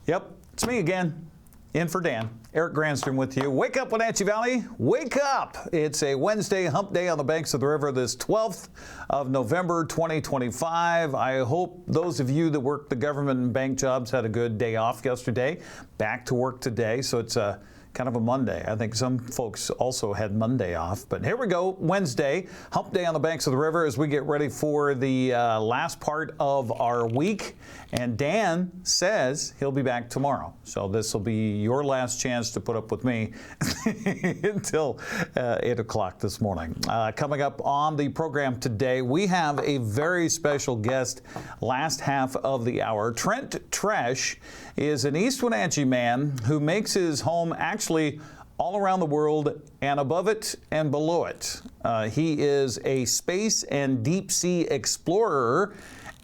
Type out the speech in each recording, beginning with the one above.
Yep, it's me again, in for Dan. Eric Granstrom with you. Wake up, Wenatchee Valley. Wake up. It's a Wednesday hump day on the banks of the river this 12th of November 2025. I hope those of you that work the government and bank jobs had a good day off yesterday. Back to work today, so it's a kind of a Monday. I think some folks also had Monday off, but here we go. Wednesday, hump day on the banks of the river as we get ready for the last part of our week. And Dan says he'll be back tomorrow. So this will be your last chance to put up with me until 8 o'clock this morning. Coming up on the program today, we have a very special guest last half of the hour. Trent Tresch is an East Wenatchee man who makes his home actually all around the world and above it and below it. He is a space and deep sea explorer.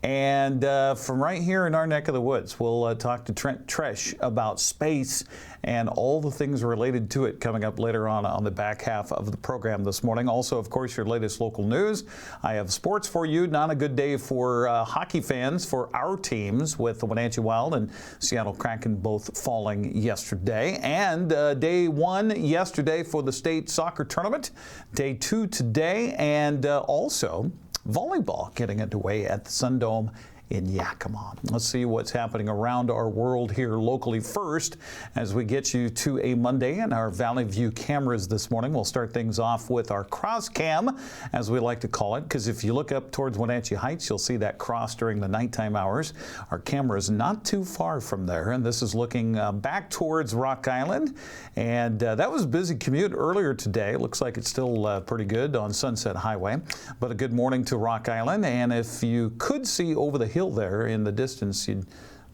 And from right here in our neck of the woods, we'll talk to Trent Tresch about space and all the things related to it coming up later on the back half of the program this morning. Also, of course, your latest local news. I have sports for you. Not a good day for hockey fans for our teams with the Wenatchee Wild and Seattle Kraken both falling yesterday. And day one yesterday for the state soccer tournament. Day two today. And also volleyball getting underway at the Sun Dome in Yakima. Let's see what's happening around our world here locally first as we get you to a Monday and our Valley View cameras this morning. We'll start things off with our cross cam, as we like to call it, because if you look up towards Wenatchee Heights, you'll see that cross during the nighttime hours. Our camera is not too far from there, and this is looking back towards Rock Island. And that was a busy commute earlier today. Looks like it's still pretty good on Sunset Highway. But a good morning to Rock Island. And if you could see over the hill there in the distance, you'd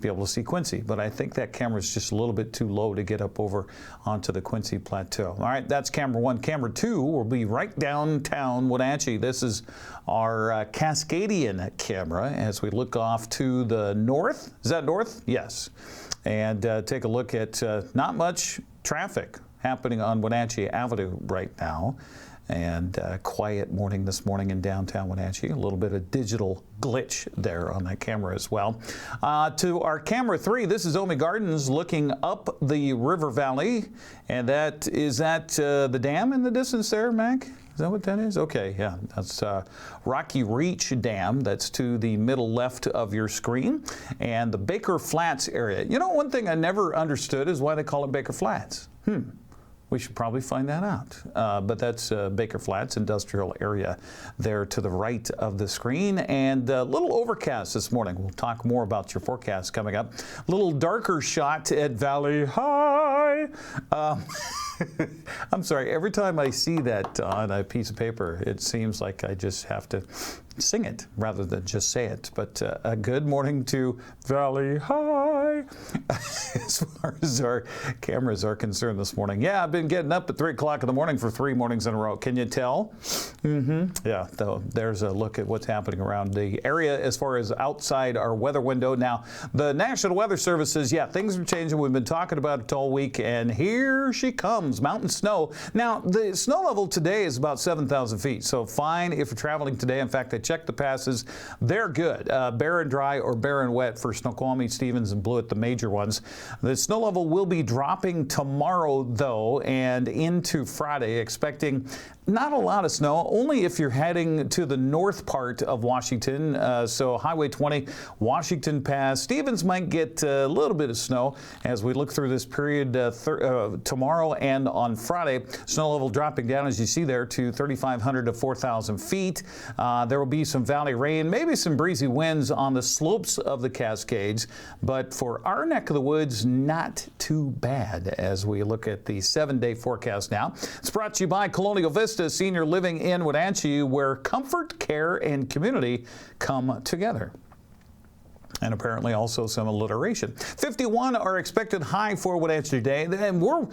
be able to see Quincy, but I think that camera is just a little bit too low to get up over onto the Quincy Plateau. All right, that's camera one. Camera two will be right downtown Wenatchee. This is our Cascadian camera as we look off to the north. Is that north? Yes. And take a look at not much traffic happening on Wenatchee Avenue right now. And quiet morning this morning in downtown Wenatchee. A little bit of digital glitch there on that camera as well. To our camera three, this is Omi Gardens looking up the river valley. And that is that the dam in the distance there, Mac? Is that what that is? Okay, yeah, that's Rocky Reach Dam. That's to the middle left of your screen. And the Baker Flats area. You know, one thing I never understood is why they call it Baker Flats. We should probably find that out. But that's Baker Flats industrial area there to the right of the screen. And a little overcast this morning. We'll talk more about your forecast coming up. A little darker shot at Valley High. I'm sorry, every time I see that on a piece of paper, it seems like I just have to sing it rather than just say it. But a good morning to Valley High as far as our cameras are concerned this morning. Yeah, I've been getting up at 3 o'clock in the morning for 3 mornings in a row. Can you tell? Yeah, though, there's a look at what's happening around the area as far as outside our weather window. Now, the National Weather Service says, yeah, things are changing. We've been talking about it all week, and here she comes. Mountain snow. Now, the snow level today is about 7,000 feet, so fine if you're traveling today. In fact, I checked the passes. They're good. Bare and dry or bare and wet for Snoqualmie, Stevens, and Blewett, the major ones. The snow level will be dropping tomorrow, though, and into Friday, expecting not a lot of snow, only if you're heading to the north part of Washington. So Highway 20, Washington Pass. Stevens might get a little bit of snow as we look through this period tomorrow and on Friday. Snow level dropping down, as you see there, to 3,500 to 4,000 feet. There will be some valley rain, maybe some breezy winds on the slopes of the Cascades. But for our neck of the woods, not too bad as we look at the 7-day forecast now. It's brought to you by Colonial Vista Senior Living in Wenatchee, where comfort, care, and community come together. And apparently also some alliteration. 51 are expected high for Wenatchee today, and we're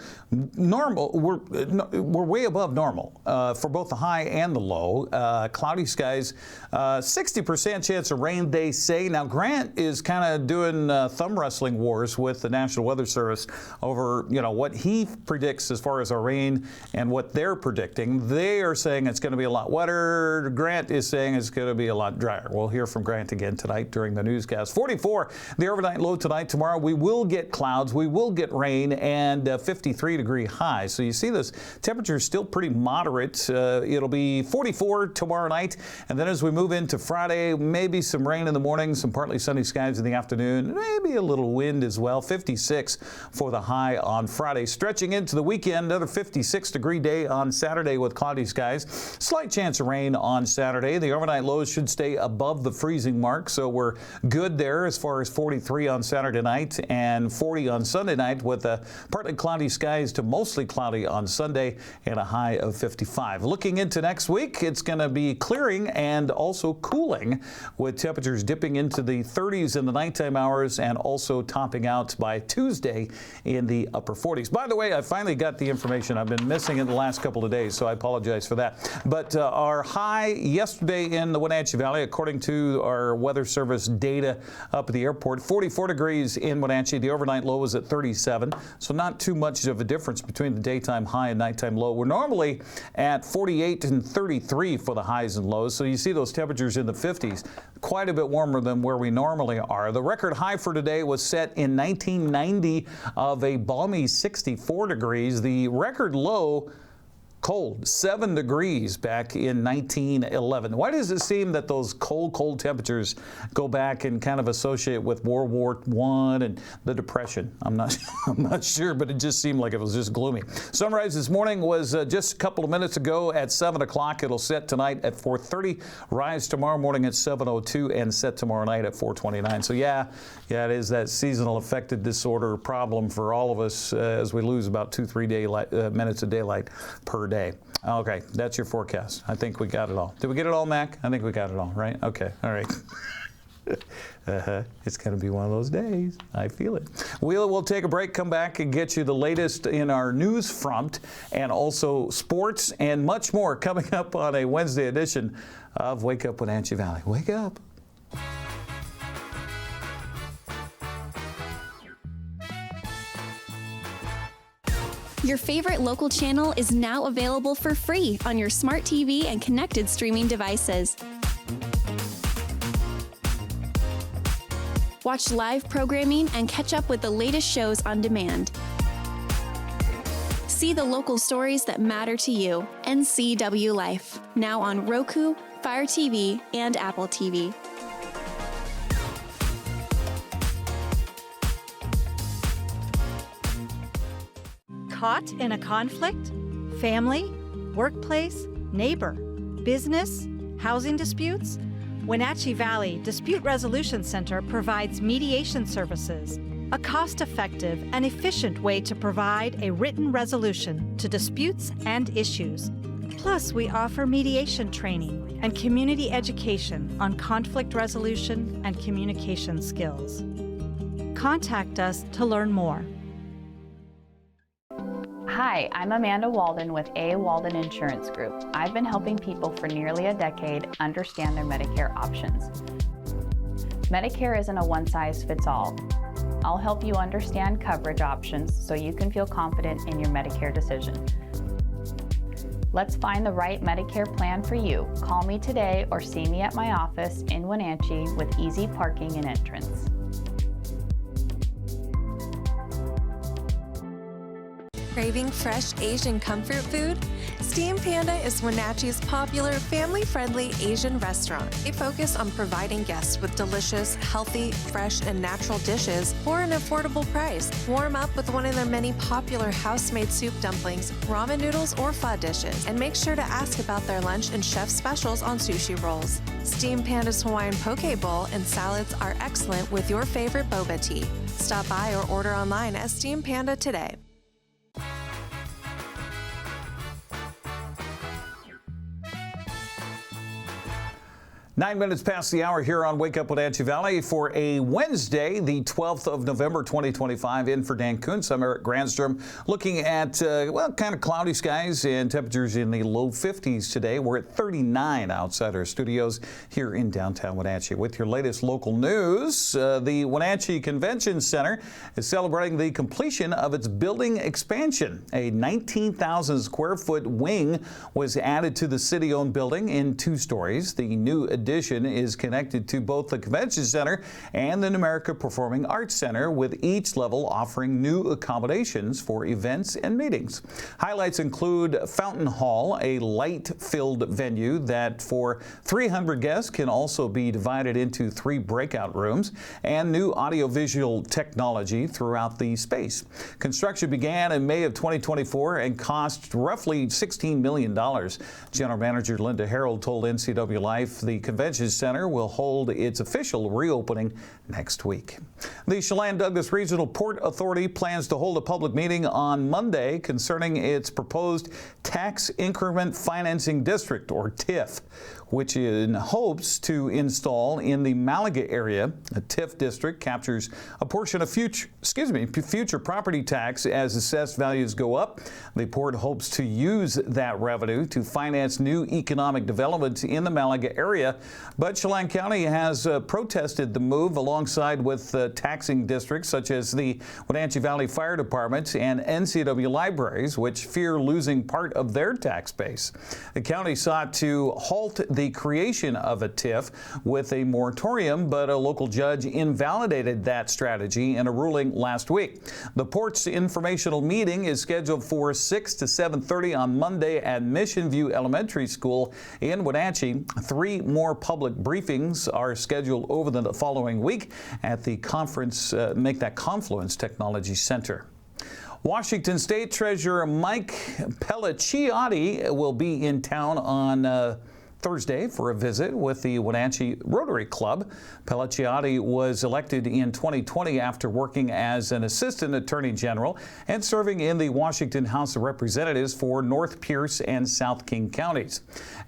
normal. We're way above normal for both the high and the low. Cloudy skies, 60% chance of rain, they say. Now Grant is kind of doing thumb wrestling wars with the National Weather Service over what he predicts as far as our rain and what they're predicting. They are saying it's going to be a lot wetter. Grant is saying it's going to be a lot drier. We'll hear from Grant again tonight during the newscast. 44, the overnight low tonight. Tomorrow we will get clouds, we will get rain, and 53-degree high. So you see this temperature is still pretty moderate. It'll be 44 tomorrow night, and then as we move into Friday, maybe some rain in the morning, some partly sunny skies in the afternoon, maybe a little wind as well. 56 for the high on Friday. Stretching into the weekend, another 56-degree day on Saturday with cloudy skies. Slight chance of rain on Saturday. The overnight lows should stay above the freezing mark, so we're good there as far as 43 on Saturday night and 40 on Sunday night, with partly cloudy skies to mostly cloudy on Sunday and a high of 55. Looking into next week, it's going to be clearing and also cooling, with temperatures dipping into the 30s in the nighttime hours and also topping out by Tuesday in the upper 40s. By the way, I finally got the information. I've been missing it the last couple of days, so I apologize for that. But our high yesterday in the Wenatchee Valley, according to our weather service data up at the airport, 44 degrees in Wenatchee. The overnight low was at 37, so not too much of a difference between the daytime high and nighttime low. We're normally at 48 and 33 for the highs and lows, so you see those temperatures in the 50s, quite a bit warmer than where we normally are. The record high for today was set in 1990 of a balmy 64 degrees. The record low, cold, 7 degrees back in 1911. Why does it seem that those cold temperatures go back and kind of associate with World War I and the Depression? I'm not sure, but it just seemed like it was just gloomy. Sunrise this morning was just a couple of minutes ago at 7 o'clock. It'll set tonight at 4:30, rise tomorrow morning at 7:02, and set tomorrow night at 4:29. So yeah, it is that seasonal affected disorder problem for all of us as we lose about 2-3 minutes of daylight per day. Okay, that's your forecast. I think we got it all. Did we get it all, Mac? I think we got it all, right? Okay, all right. It's going to be one of those days. I feel it. We'll take a break, come back, and get you the latest in our news front, and also sports and much more coming up on a Wednesday edition of Wake Up Wenatchee Valley. Wake up. Your favorite local channel is now available for free on your smart TV and connected streaming devices. Watch live programming and catch up with the latest shows on demand. See the local stories that matter to you. NCW Life, now on Roku, Fire TV, and Apple TV. Caught in a conflict? Family, workplace, neighbor, business, housing disputes? Wenatchee Valley Dispute Resolution Center provides mediation services, a cost-effective and efficient way to provide a written resolution to disputes and issues. Plus, we offer mediation training and community education on conflict resolution and communication skills. Contact us to learn more. Hi, I'm Amanda Walden with A. Walden Insurance Group. I've been helping people for nearly a decade understand their Medicare options. Medicare isn't a one-size-fits-all. I'll help you understand coverage options so you can feel confident in your Medicare decision. Let's find the right Medicare plan for you. Call me today or see me at my office in Wenatchee with easy parking and entrance. Craving fresh Asian comfort food? Steam Panda is Wenatchee's popular family-friendly Asian restaurant. They focus on providing guests with delicious, healthy, fresh, and natural dishes for an affordable price. Warm up with one of their many popular house-made soup dumplings, ramen noodles, or pho dishes. And make sure to ask about their lunch and chef specials on sushi rolls. Steam Panda's Hawaiian poke bowl and salads are excellent with your favorite boba tea. Stop by or order online at Steam Panda today. 9 minutes past the hour here on Wake Up Wenatchee Valley for a Wednesday, the 12th of November, 2025. In for Dan Kuntz, I'm Eric Granstrom. Looking at, kind of cloudy skies and temperatures in the low 50s today. We're at 39 outside our studios here in downtown Wenatchee. With your latest local news, the Wenatchee Convention Center is celebrating the completion of its building expansion. A 19,000 square foot wing was added to the city-owned building in 2 stories. The new addition is connected to both the Convention Center and the Numerica Performing Arts Center, with each level offering new accommodations for events and meetings. Highlights include Fountain Hall, a light-filled venue that for 300 guests can also be divided into 3 breakout rooms, and new audiovisual technology throughout the space. Construction began in May of 2024 and cost roughly $16 million. General Manager Linda Harold told NCW Life the Convention Center will hold its official reopening next week. The Chelan-Douglas Regional Port Authority plans to hold a public meeting on Monday concerning its proposed Tax Increment Financing District, or TIF, which in hopes to install in the Malaga area. The TIF district captures a portion of future property tax as assessed values go up. The port hopes to use that revenue to finance new economic development in the Malaga area, but Chelan County has protested the move alongside with taxing districts such as the Wenatchee Valley Fire Department and NCW Libraries, which fear losing part of their tax base. The county sought to halt the creation of a TIF with a moratorium, but a local judge invalidated that strategy in a ruling last week. The port's informational meeting is scheduled for 6 to 7:30 on Monday at Mission View Elementary School in Wenatchee. 3 more public briefings are scheduled over the following week at the Make That Confluence Technology Center. Washington State Treasurer Mike Pelliciotti will be in town on Thursday for a visit with the Wenatchee Rotary Club. Pelliciotti was elected in 2020 after working as an assistant attorney general and serving in the Washington House of Representatives for North Pierce and South King counties.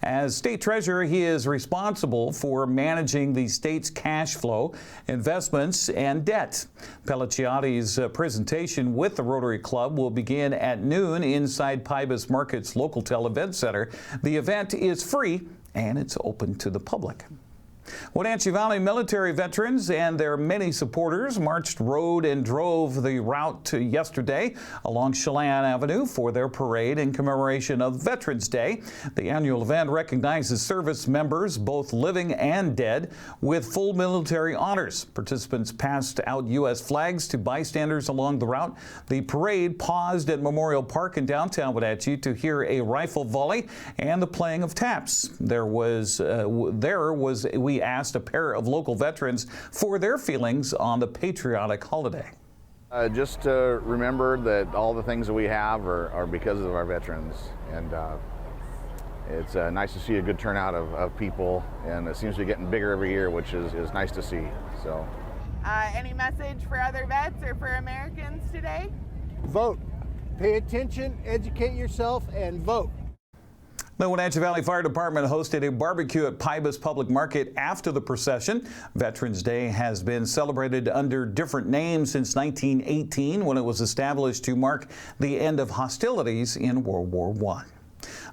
As state treasurer, he is responsible for managing the state's cash flow, investments, and debt. Pellicciotti's presentation with the Rotary Club will begin at noon inside Pybus Market's Local Event Center. The event is free and it's open to the public. Wenatchee Valley military veterans and their many supporters marched, rode, and drove the route yesterday along Chelan Avenue for their parade in commemoration of Veterans Day. The annual event recognizes service members, both living and dead, with full military honors. Participants passed out U.S. flags to bystanders along the route. The parade paused at Memorial Park in downtown Wenatchee to hear a rifle volley and the playing of taps. We asked a pair of local veterans for their feelings on the patriotic holiday. Just to remember that all the things that we have are because of our veterans, and it's nice to see a good turnout of people, and it seems to be getting bigger every year, which is nice to see. So, any message for other vets or for Americans today? Vote. Pay attention, educate yourself, and vote. The Wenatchee Valley Fire Department hosted a barbecue at Pybus Public Market after the procession. Veterans Day has been celebrated under different names since 1918, when it was established to mark the end of hostilities in World War I.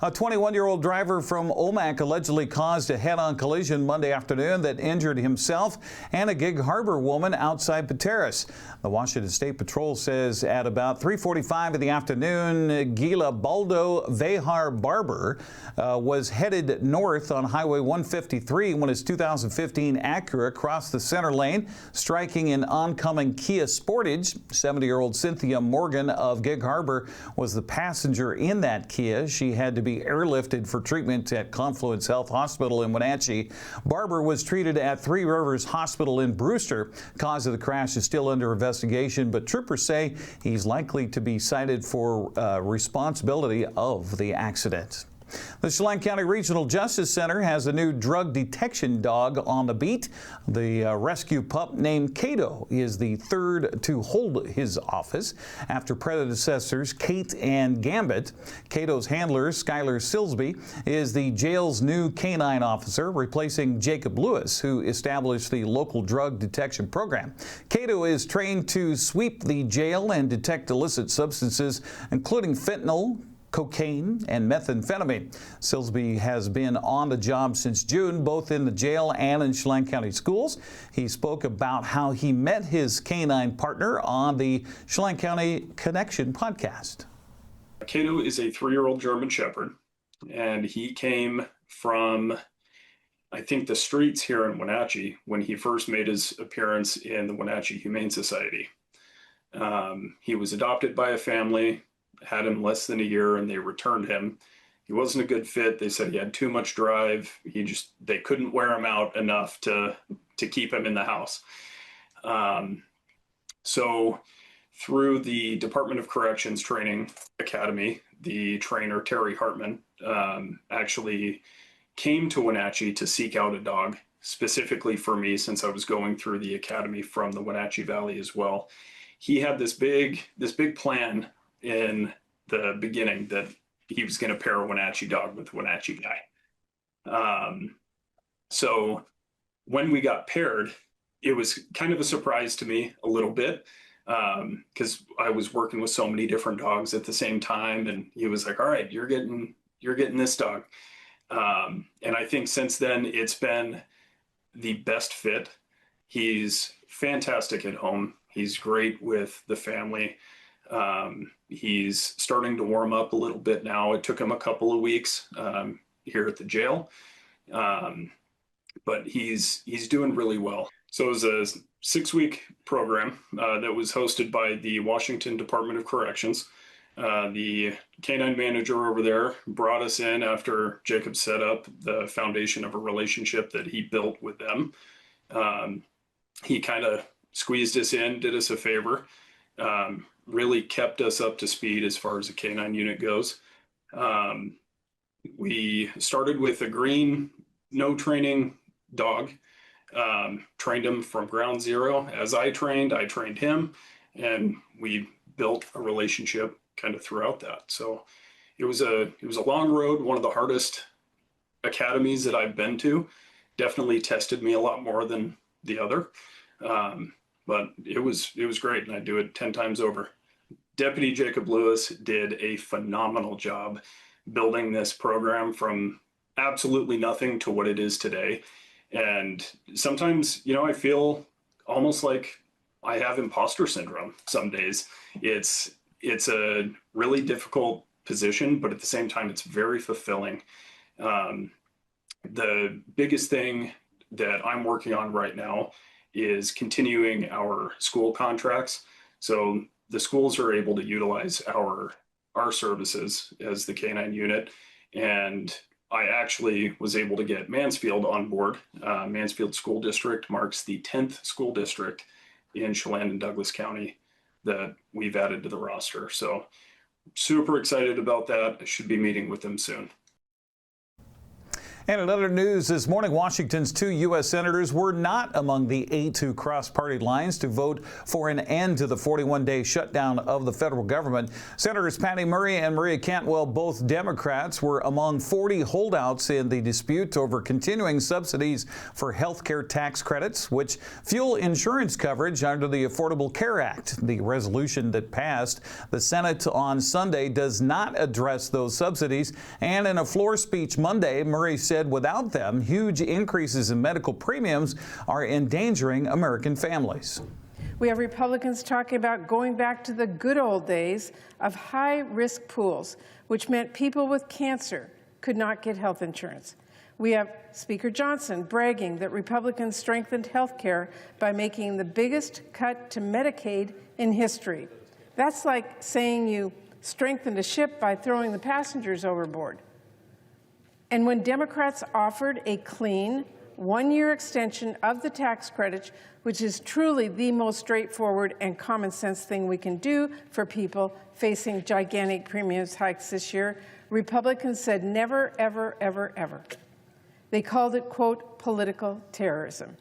A 21-year-old driver from Omak allegedly caused a head-on collision Monday afternoon that injured himself and a Gig Harbor woman outside Pateros. The Washington State Patrol says at about 3:45 in the afternoon, Gila Baldo Vehar Barber was headed north on Highway 153 when his 2015 Acura crossed the center lane, striking an oncoming Kia Sportage. 70-year-old Cynthia Morgan of Gig Harbor was the passenger in that Kia. She had to be airlifted for treatment at Confluence Health Hospital in Wenatchee. Barber was treated at Three Rivers Hospital in Brewster. Cause of the crash is still under investigation, but troopers say he's likely to be cited for responsibility of the accident. The Chelan County Regional Justice Center has a new drug detection dog on the beat. The rescue pup named Cato is the third to hold his office after predecessors Kate and Gambit. Cato's handler, Skylar Silsby, is the jail's new canine officer, replacing Jacob Lewis, who established the local drug detection program. Cato is trained to sweep the jail and detect illicit substances, including fentanyl, cocaine, and methamphetamine. Silsby has been on the job since June, both in the jail and in Chelan County schools. He spoke about how he met his canine partner on the Chelan County Connection podcast. Cato is a 3-year-old German Shepherd, and he came from I think, the streets here in Wenatchee when he first made his appearance in the Wenatchee Humane Society. He was adopted by a family, had him less than a year, and they returned him. He wasn't a good fit. They said he had too much drive. They couldn't wear him out enough to keep him in the house. So through the Department of Corrections Training Academy, the trainer, Terry Hartman, actually came to Wenatchee to seek out a dog specifically for me, since I was going through the academy from the Wenatchee Valley as well. He had this big plan in the beginning that he was going to pair a Wenatchee dog with a Wenatchee guy. So when we got paired, it was kind of a surprise to me a little bit, because I was working with so many different dogs at the same time, and he was like, "All right, you're getting this dog." And I think since then it's been the best fit. He's fantastic at home. He's great with the family. He's starting to warm up a little bit now. It took him a couple of weeks here at the jail, but he's doing really well. So it was a 6-week program that was hosted by the Washington Department of Corrections. The canine manager over there brought us in after Jacob set up the foundation of a relationship that he built with them. He kind of squeezed us in, did us a favor, really kept us up to speed as far as the canine unit goes. We started with a green, no training dog, trained him from ground zero. As I trained him, and we built a relationship kind of throughout that. So it was a long road, one of the hardest academies that I've been to. Definitely tested me a lot more than the other. But it was great, and I'd do it 10 times over. Deputy Jacob Lewis did a phenomenal job building this program from absolutely nothing to what it is today. And sometimes, I feel almost like I have imposter syndrome some days. It's a really difficult position, but at the same time, it's very fulfilling. The biggest thing that I'm working on right now is continuing our school contracts. So the schools are able to utilize our services as the canine unit. And I actually was able to get Mansfield on board. Mansfield School District marks the 10th school district in Chelan and Douglas County that we've added to the roster. So super excited about that. I should be meeting with them soon. And in other news this morning, Washington's 2 U.S. senators were not among the 8 who crossed party lines to vote for an end to the 41-day shutdown of the federal government. Senators Patty Murray and Maria Cantwell, both Democrats, were among 40 holdouts in the dispute over continuing subsidies for health care tax credits, which fuel insurance coverage under the Affordable Care Act. The resolution that passed the Senate on Sunday does not address those subsidies, and in a floor speech Monday, Murray said without them, huge increases in medical premiums are endangering American families. We have Republicans talking about going back to the good old days of high-risk pools, which meant people with cancer could not get health insurance. We have Speaker Johnson bragging that Republicans strengthened health care by making the biggest cut to Medicaid in history. That's like saying you strengthened a ship by throwing the passengers overboard. And when Democrats offered a clean, one-year extension of the tax credit, which is truly the most straightforward and common sense thing we can do for people facing gigantic premiums hikes this year, Republicans said never, ever, ever, ever. They called it, quote, political terrorism.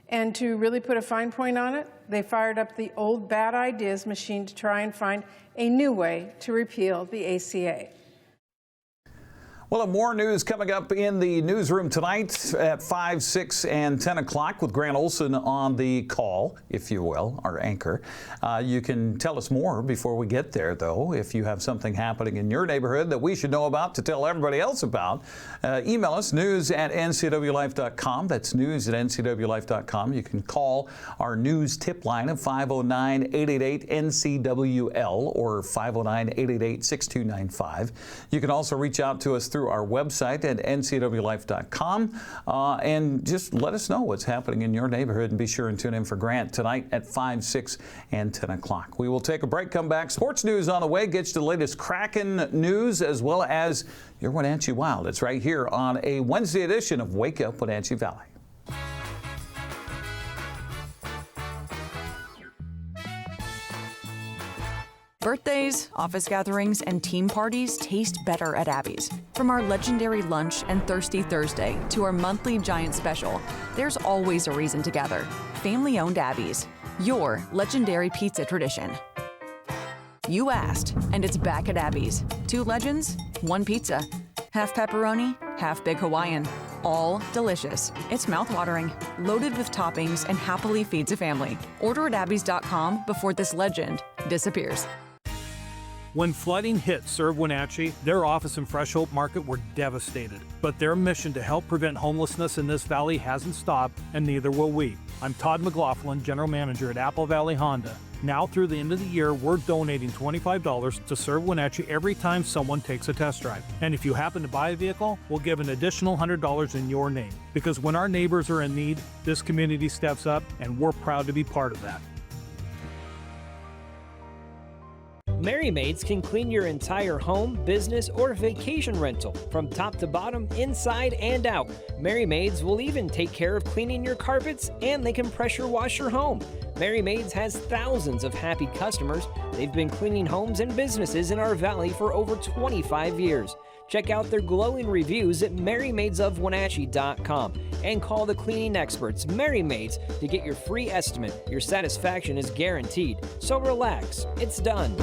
And to really put a fine point on it, they fired up the old bad ideas machine to try and find a new way to repeal the ACA. Well, more news coming up in the newsroom tonight at 5, 6, and 10 o'clock with Grant Olson on the call, if you will, our anchor. You can tell us more before we get there, though. If you have something happening in your neighborhood that we should know about to tell everybody else about, email us, news@ncwlife.com. That's news@ncwlife.com. You can call our news tip line of 509-888-NCWL or 509-888-6295. You can also reach out to us through through our website at ncwlife.com and just let us know what's happening in your neighborhood, and be sure and tune in for Grant tonight at 5, 6, and 10 o'clock. We will take a break, come back. Sports news on the way. Get you the latest Kraken news as well as your Wenatchee Wild. It's right here on a Wednesday edition of Wake Up Wenatchee Valley. Birthdays, office gatherings, and team parties taste better at Abby's. From our legendary lunch and Thirsty Thursday to our monthly giant special, there's always a reason to gather. Family-owned Abby's, your legendary pizza tradition. You asked, and it's back at Abby's. 2 legends, 1 pizza. Half pepperoni, half big Hawaiian. All delicious. It's mouthwatering, loaded with toppings, and happily feeds a family. Order at abbys.com before this legend disappears. When flooding hit Serve Wenatchee, their office and Fresh Hope Market were devastated. But their mission to help prevent homelessness in this valley hasn't stopped, and neither will we. I'm Todd McLaughlin, General Manager at Apple Valley Honda. Now through the end of the year, we're donating $25 to Serve Wenatchee every time someone takes a test drive. And if you happen to buy a vehicle, we'll give an additional $100 in your name. Because when our neighbors are in need, this community steps up, and we're proud to be part of that. Merry Maids can clean your entire home, business, or vacation rental from top to bottom, inside and out. Merry Maids will even take care of cleaning your carpets, and they can pressure wash your home. Merry Maids has thousands of happy customers. They've been cleaning homes and businesses in our valley for over 25 years. Check out their glowing reviews at merrymaidesofwenatchee.com and call the cleaning experts, Merry Maids, to get your free estimate. Your satisfaction is guaranteed. So relax, it's done.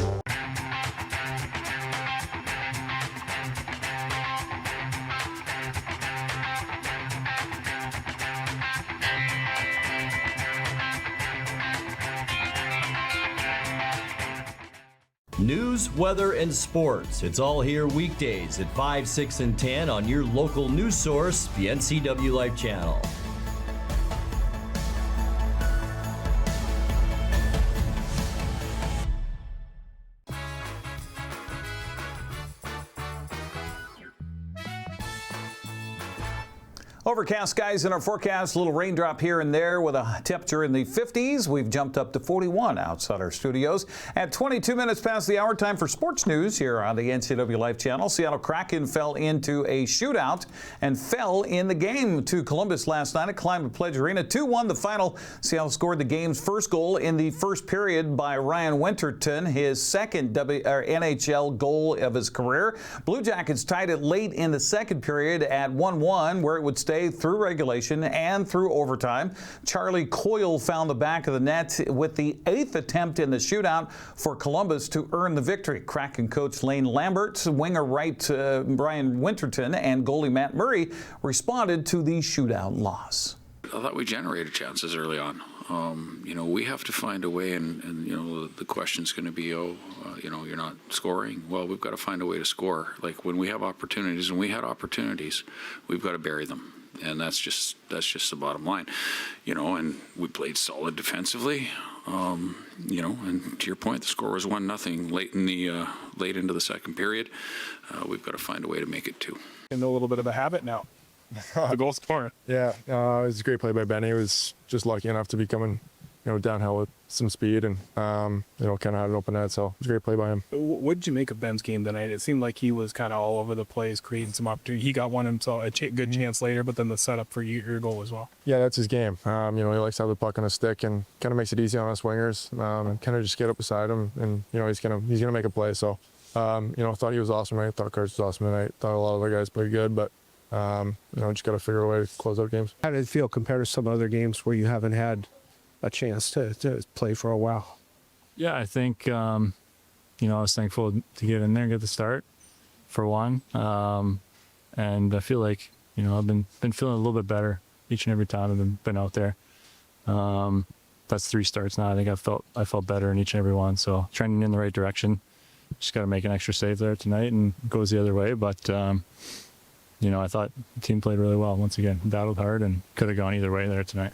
News, weather, and sports. It's all here weekdays at 5, 6, and 10 on your local news source, the NCW Life channel. Overcast skies in our forecast, a little raindrop here and there with a temperature in the 50s. We've jumped up to 41 outside our studios. At 22 minutes past the hour, time for sports news here on the NCW Life channel. Seattle Kraken fell into a shootout and fell in the game to Columbus last night at Climate Pledge Arena. 2-1 the final. Seattle scored the game's first goal in the first period by Ryan Winterton, his second NHL goal of his career. Blue Jackets tied it late in the second period at 1-1, where it would stay through regulation and through overtime. Charlie Coyle found the back of the net with the 8th attempt in the shootout for Columbus to earn the victory. Kraken coach Lane Lambert, winger right Brian Winterton, and goalie Matt Murray responded to the shootout loss. I thought we generated chances early on. We have to find a way, and the question's going to be, you're not scoring. Well, we've got to find a way to score. Like when we have opportunities, and we had opportunities, we've got to bury them. And that's just the bottom line, and we played solid defensively, and to your point, the score was 1-0 late into the second period. We've got to find a way to make it 2. In a little bit of a habit now, the goal scoring. Yeah, it was a great play by Benny. He was just lucky enough to be coming, downhill with some speed and, kind of had an open net. So it was a great play by him. What did you make of Ben's game tonight? It seemed like he was kind of all over the place, creating some opportunity. He got one himself, a good chance later, but then the setup for your goal as well. Yeah, that's his game. He likes to have the puck on his stick and kind of makes it easy on us wingers, and kind of just get up beside him, and he's gonna make a play. So, I thought he was awesome tonight. I thought Kurtz was awesome tonight. Thought a lot of other guys played good, but just got to figure a way to close out games. How did it feel compared to some other games where you haven't had a chance to play for a while? Yeah, I think, I was thankful to get in there and get the start, for one. And I feel like, I've been feeling a little bit better each and every time I've been out there. That's 3 starts now. I think I felt better in each and every one. So trending in the right direction. Just got to make an extra save there tonight and it goes the other way. But, I thought the team played really well once again. Battled hard and could have gone either way there tonight.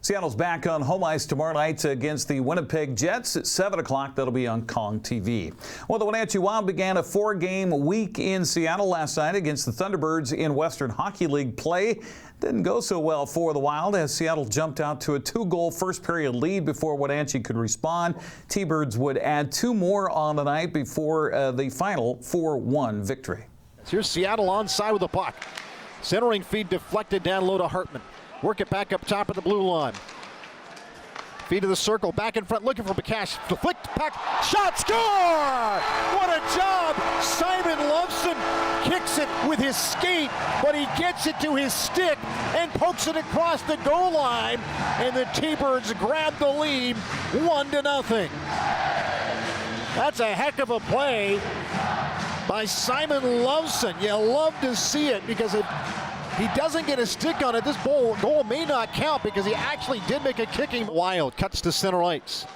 Seattle's back on home ice tomorrow night against the Winnipeg Jets at 7 o'clock. That'll be on Kong TV. Well, the Wenatchee Wild began a 4-game week in Seattle last night against the Thunderbirds in Western Hockey League play. Didn't go so well for the Wild as Seattle jumped out to a 2-goal first-period lead before Wenatchee could respond. T-Birds would add 2 more on the night before the final 4-1 victory. Here's Seattle onside with the puck. Centering feed deflected down low to Hartman. Work it back up top of the blue line. Feed to the circle, back in front, looking for Bakash. Deflect, pack, shot, score! What a job! Simon Loveson kicks it with his skate, but he gets it to his stick and pokes it across the goal line, and the T-Birds grab the lead 1-0. That's a heck of a play by Simon Loveson. You love to see it because he doesn't get a stick on it. This goal may not count because he actually did make a kicking. Wild cuts to center ice.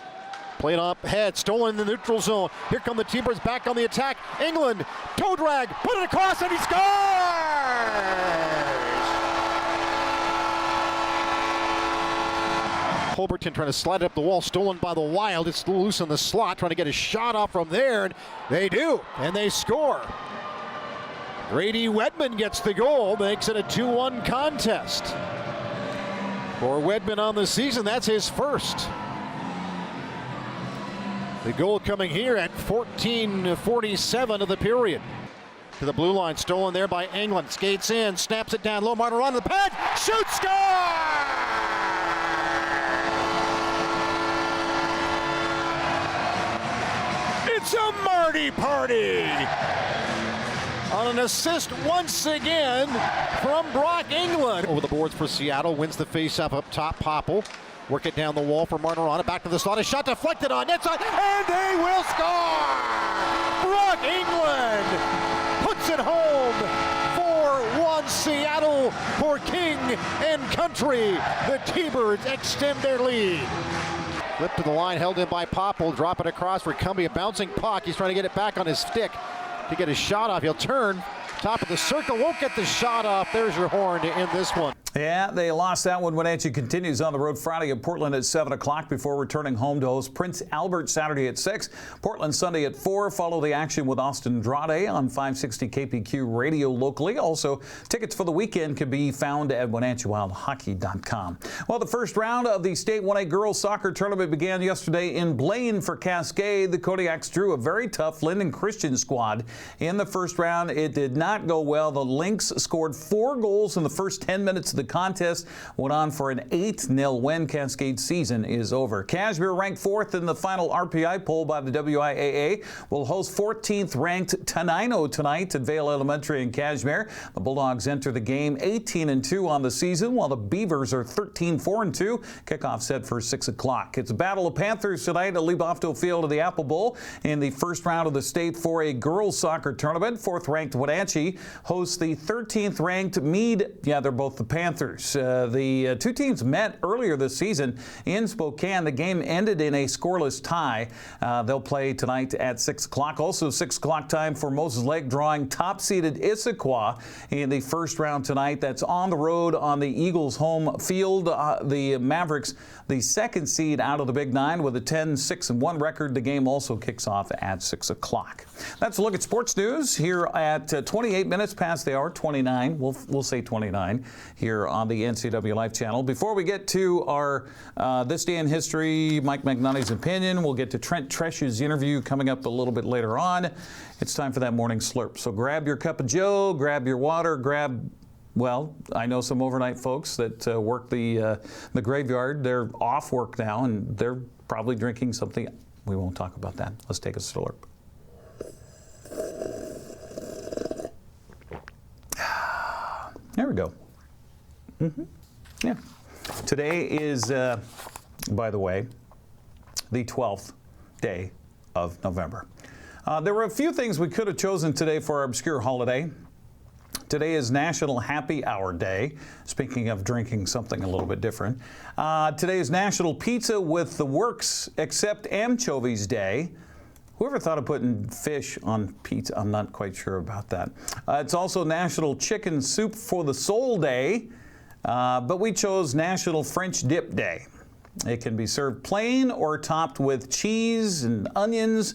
Played up ahead, stolen in the neutral zone. Here come the T-Birds back on the attack. England, toe drag, put it across, and he scores! Holberton trying to slide it up the wall, stolen by the Wild. It's loose in the slot, trying to get a shot off from there, and they do, and they score. Grady Wedman gets the goal, makes it a 2-1 contest. For Wedman on the season, that's his first. The goal coming here at 14:47 of the period. To the blue line, stolen there by England. Skates in, snaps it down low. Martin on the pad, shoots, score! It's a Marty party! On an assist once again from Brock England. Over the boards for Seattle, wins the faceoff up top. Popple, work it down the wall for Martirana, back to the slot, a shot deflected on net side, and they will score! Brock England puts it home. 4-1 Seattle for King and Country. The T-Birds extend their lead. Flip to the line, held in by Popple, drop it across for Cumbie, a bouncing puck. He's trying to get it back on his stick to get his shot off. He'll turn, top of the circle, won't get the shot off. There's your horn to end this one. Yeah, they lost that one. Wenatchee continues on the road Friday at Portland at 7 o'clock before returning home to host Prince Albert Saturday at 6. Portland Sunday at 4. Follow the action with Austin Andrade on 560 KPQ radio locally. Also, tickets for the weekend can be found at WenatcheeWildHockey.com. Well, the first round of the State 1A Girls Soccer Tournament began yesterday in Blaine for Cascade. The Kodiaks drew a very tough Linden Christian squad in the first round. It did not go well. The Lynx scored 4 goals in the first 10 minutes of the contest, went on for an 8-0 win. Cascade's season is over. Cashmere, ranked 4th in the final RPI poll by the WIAA, will host 14th ranked Tenino tonight at Vale Elementary in Cashmere. The Bulldogs enter the game 18-2 on the season, while the Beavers are 13-4-2. Kickoff set for 6 o'clock. It's a battle of Panthers tonight at Lebofto Field of the Apple Bowl in the first round of the state for a girls soccer tournament. 4th ranked Wenatchee hosts the 13th ranked Meade. Yeah, they're both the Panthers. The two teams met earlier this season in Spokane. The game ended in a scoreless tie. They'll play tonight at 6 o'clock. Also 6 o'clock time for Moses Lake drawing top-seeded Issaquah in the first round tonight. That's on the road on the Eagles' home field. The Mavericks, the second seed out of the Big Nine with a 10-6-1 record. The game also kicks off at 6 o'clock. That's a look at sports news here at 28 minutes past the hour, 29. We'll say 29 here on the NCW Life channel. Before we get to our This Day in History, Mike McNulty's opinion, we'll get to Trent Tresch's interview coming up a little bit later on. It's time for that morning slurp. So grab your cup of joe, grab your water, well, I know some overnight folks that work the graveyard. They're off work now, and they're probably drinking something. We won't talk about that. Let's take a slurp. There we go. Yeah. Today is, by the way, the 12th day of November. There were a few things we could have chosen today for our obscure holiday. Today is National Happy Hour Day. Speaking of drinking something a little bit different. Today is National Pizza with the Works Except Anchovies Day. Whoever thought of putting fish on pizza? I'm not quite sure about that. It's also National Chicken Soup for the Soul Day. but we chose National French Dip Day. It can be served plain or topped with cheese and onions.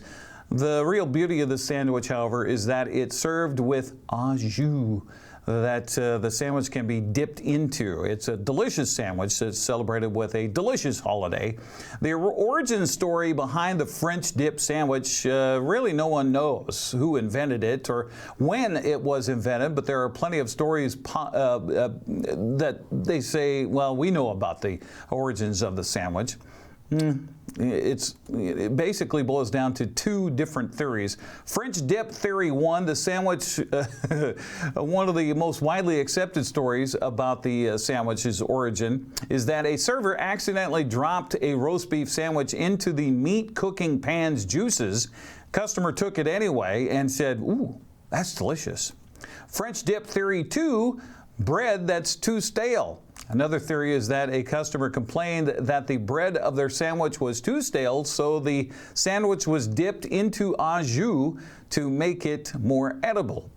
The real beauty of the sandwich, however, is that it's served with au jus that the sandwich can be dipped into. It's a delicious sandwich that's celebrated with a delicious holiday. The origin story behind the French dip sandwich, really no one knows who invented it or when it was invented, but there are plenty of stories that they say, well, we know about the origins of the sandwich. It basically boils down to two different theories. French dip theory 1, the sandwich, one of the most widely accepted stories about the sandwich's origin is that a server accidentally dropped a roast beef sandwich into the meat cooking pan's juices. Customer took it anyway and said, "Ooh, that's delicious." French dip theory 2, bread that's too stale. Another theory is that a customer complained that the bread of their sandwich was too stale, so the sandwich was dipped into au jus to make it more edible.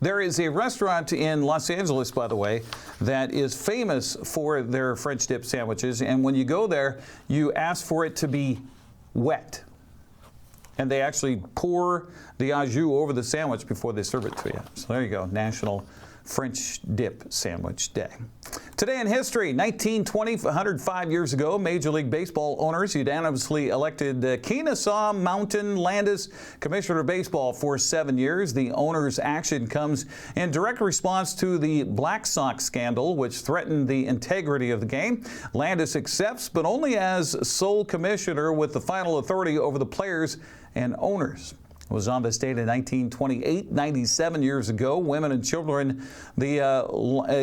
There is a restaurant in Los Angeles, by the way, that is famous for their French dip sandwiches, and when you go there, you ask for it to be wet. And they actually pour the au jus over the sandwich before they serve it to you. So there you go, National French Dip Sandwich Day. Today in history, 1920, 105 years ago, Major League Baseball owners unanimously elected Kennesaw Mountain Landis Commissioner of Baseball for 7 years. The owners' action comes in direct response to the Black Sox scandal, which threatened the integrity of the game. Landis accepts, but only as sole commissioner with the final authority over the players and owners. It was on this date in 1928, 97 years ago. Women and children, the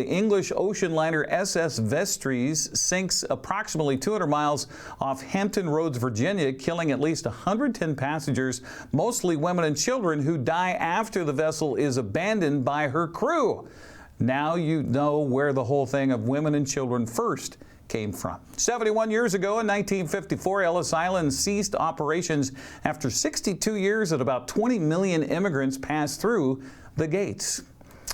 English ocean liner SS Vestries sinks approximately 200 miles off Hampton Roads, Virginia, killing at least 110 passengers, mostly women and children, who die after the vessel is abandoned by her crew. Now you know where the whole thing of women and children first came from. 71 years ago in 1954, Ellis Island ceased operations after 62 years and about 20 million immigrants passed through the gates.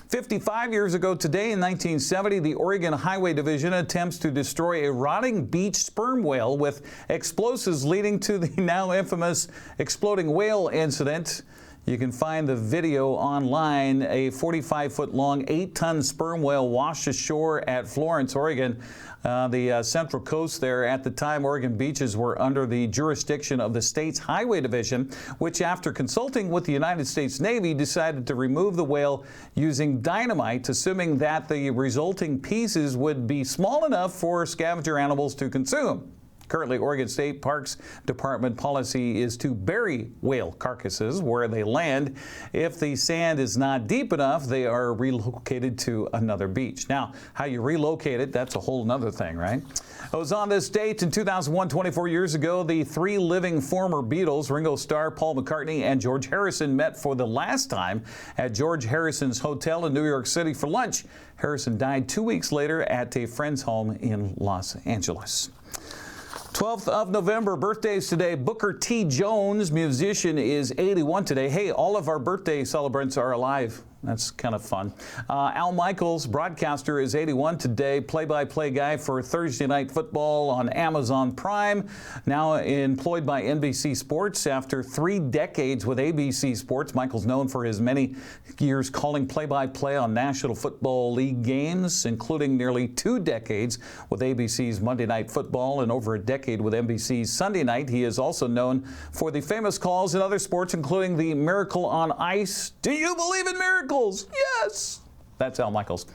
55 years ago today in 1970, the Oregon Highway Division attempts to destroy a rotting beach sperm whale with explosives, leading to the now infamous exploding whale incident. You can find the video online. A 45-foot-long, 8-ton sperm whale washed ashore at Florence, Oregon, the central coast there. At the time, Oregon beaches were under the jurisdiction of the state's Highway Division, which, after consulting with the United States Navy, decided to remove the whale using dynamite, assuming that the resulting pieces would be small enough for scavenger animals to consume. Currently, Oregon State Parks Department policy is to bury whale carcasses where they land. If the sand is not deep enough, they are relocated to another beach. Now, how you relocate it, that's a whole nother thing, right? It was on this date in 2001, 24 years ago, the three living former Beatles, Ringo Starr, Paul McCartney, and George Harrison, met for the last time at George Harrison's hotel in New York City for lunch. Harrison died 2 weeks later at a friend's home in Los Angeles. 12th of November, birthdays today. Booker T. Jones, musician, is 81 today. Hey, all of our birthday celebrants are alive. That's kind of fun. Al Michaels, broadcaster, is 81 today. Play-by-play guy for Thursday Night Football on Amazon Prime. Now employed by NBC Sports. After 3 decades with ABC Sports, Michaels known for his many years calling play-by-play on National Football League games, including nearly 2 decades with ABC's Monday Night Football and over a decade with NBC's Sunday Night. He is also known for the famous calls in other sports, including the Miracle on Ice. Do you believe in miracles? Yes! That's Al Michaels.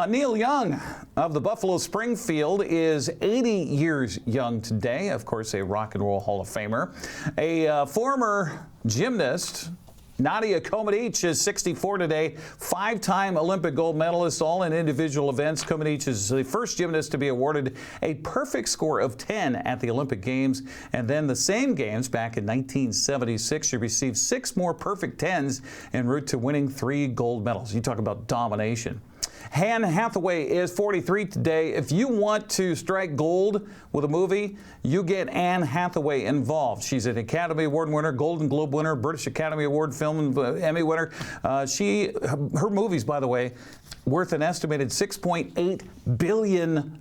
Neil Young of the Buffalo Springfield is 80 years young today. Of course, a Rock and Roll Hall of Famer. A former gymnast, Nadia Comaneci, is 64 today. 5-time Olympic gold medalist, all in individual events. Comaneci is the first gymnast to be awarded a perfect score of 10 at the Olympic Games. And then the same games back in 1976, she received 6 more perfect 10s en route to winning 3 gold medals. You talk about domination. Anne Hathaway is 43 today. If you want to strike gold with a movie, you get Anne Hathaway involved. She's an Academy Award winner, Golden Globe winner, British Academy Award film Emmy winner. Her movies, by the way, worth an estimated $6.8 billion.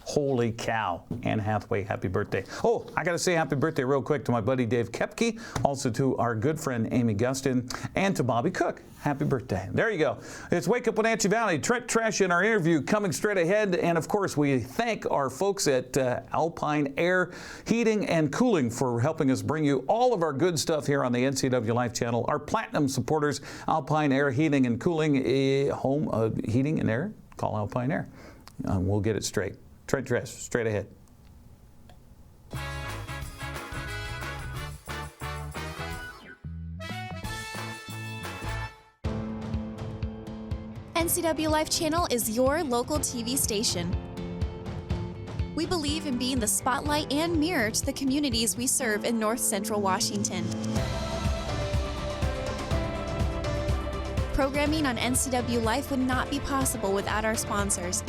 Holy cow. Anne Hathaway, happy birthday. Oh, I got to say happy birthday real quick to my buddy Dave Kepke, also to our good friend Amy Gustin, and to Bobby Cook. Happy birthday. There you go. It's Wake Up Wenatchee Valley. Trent, Tresch in our interview coming straight ahead. And of course, we thank our folks at Alpine Air Heating and Cooling for helping us bring you all of our good stuff here on the NCW Life channel. Our platinum supporters, Alpine Air Heating and Cooling, home of heating and air. Call Alpine Air. We'll get it straight. Trent, Tresch, straight ahead. NCW Life Channel is your local TV station. We believe in being the spotlight and mirror to the communities we serve in North Central Washington. Programming on NCW Life would not be possible without our sponsors.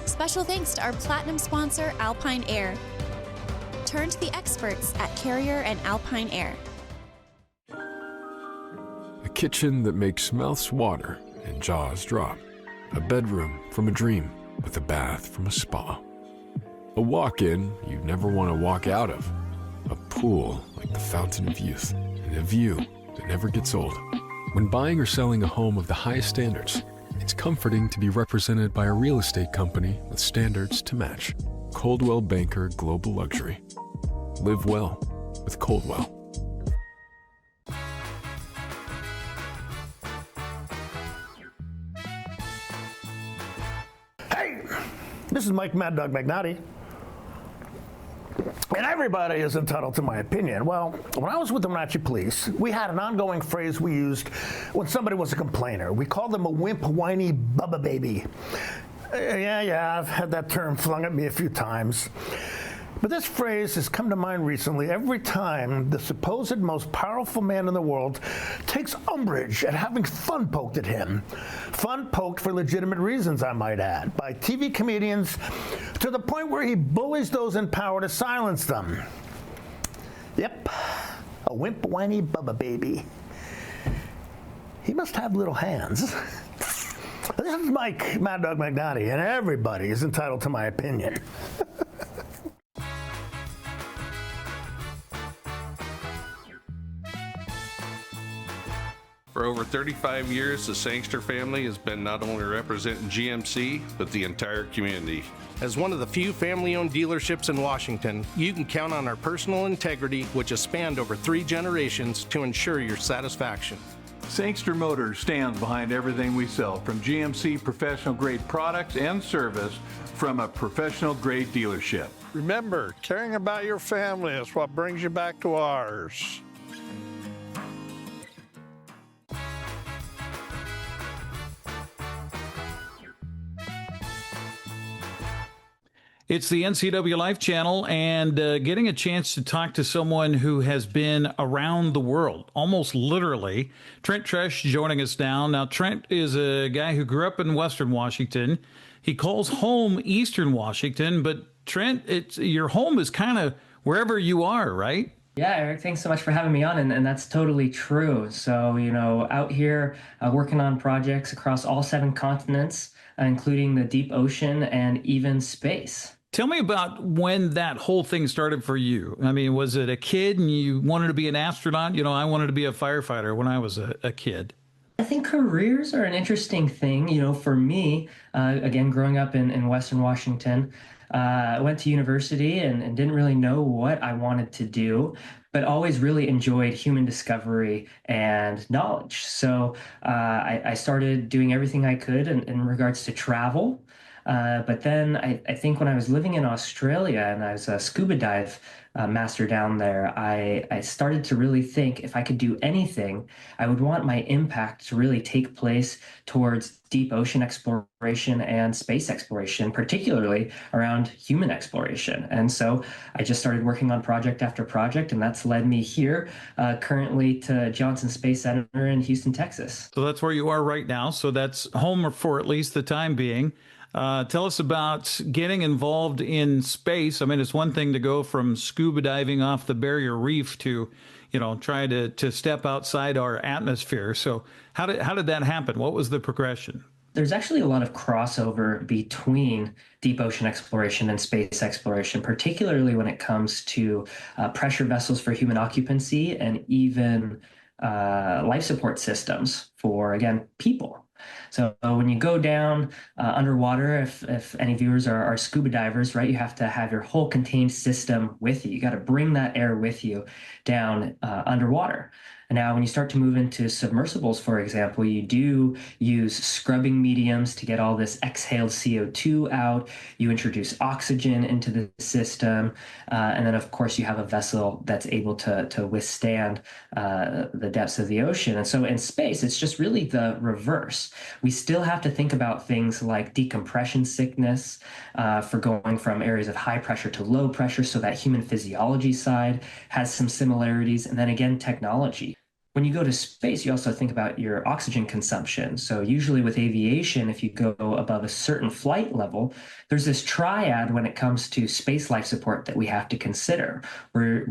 Special thanks to our platinum sponsor, Alpine Air. Turn to the experts at Carrier and Alpine Air. A kitchen that makes mouths water and jaws drop. A bedroom from a dream with a bath from a spa. A walk-in you'd never want to walk out of. A pool like the fountain of youth. And a view that never gets old. When buying or selling a home of the highest standards, it's comforting to be represented by a real estate company with standards to match. Coldwell Banker Global Luxury. Live well with Coldwell. Hey, this is Mike Mad Dog Magnotti. And everybody is entitled to my opinion. Well, when I was with the Wenatchee Police, we had an ongoing phrase we used when somebody was a complainer. We called them a wimp, whiny bubba baby. Yeah, I've had that term flung at me a few times. But this phrase has come to mind recently every time the supposed most powerful man in the world takes umbrage at having fun poked at him. Fun poked for legitimate reasons, I might add, by TV comedians to the point where he bullies those in power to silence them. Yep, a wimp, whiny bubba baby. He must have little hands. This is Mike Mad Dog Magnotti, and everybody is entitled to my opinion. For over 35 years, the Sangster family has been not only representing GMC, but the entire community. As one of the few family-owned dealerships in Washington, you can count on our personal integrity, which has spanned over 3 generations, to ensure your satisfaction. Sangster Motors stands behind everything we sell, from GMC professional-grade products and service from a professional-grade dealership. Remember, caring about your family is what brings you back to ours. It's the NCW Life channel, and getting a chance to talk to someone who has been around the world, almost literally. Trent Tresch joining us now. Now, Trent is a guy who grew up in Western Washington. He calls home Eastern Washington, but Trent, your home is kind of wherever you are, right? Yeah, Eric, thanks so much for having me on, and that's totally true. So, out here working on projects across all 7 continents, including the deep ocean and even space. Tell me about when that whole thing started for you. I mean, was it a kid and you wanted to be an astronaut? I wanted to be a firefighter when I was a kid. I think careers are an interesting thing. For me, again, growing up in Western Washington, I went to university and didn't really know what I wanted to do, but always really enjoyed human discovery and knowledge. So I started doing everything I could in regards to travel. But then I think when I was living in Australia and I was a scuba dive master down there, I started to really think if I could do anything, I would want my impact to really take place towards deep ocean exploration and space exploration, particularly around human exploration. And so I just started working on project after project, and that's led me here currently to Johnson Space Center in Houston, Texas. So that's where you are right now. So that's home for at least the time being. Tell us about getting involved in space. I mean, it's one thing to go from scuba diving off the barrier reef to, try to step outside our atmosphere. So how did that happen? What was the progression? There's actually a lot of crossover between deep ocean exploration and space exploration, particularly when it comes to pressure vessels for human occupancy and even life support systems for, again, people. So when you go down underwater, if any viewers are scuba divers, right, you have to have your whole contained system with you. You got to bring that air with you down underwater. And now when you start to move into submersibles, for example, you do use scrubbing mediums to get all this exhaled CO2 out. You introduce oxygen into the system. And then, of course, you have a vessel that's able to withstand the depths of the ocean. And so in space, it's just really the reverse. We still have to think about things like decompression sickness for going from areas of high pressure to low pressure. So that human physiology side has some similarities. And then again, technology. When you go to space, you also think about your oxygen consumption. So usually with aviation, if you go above a certain flight level, there's this triad when it comes to space life support that we have to consider, where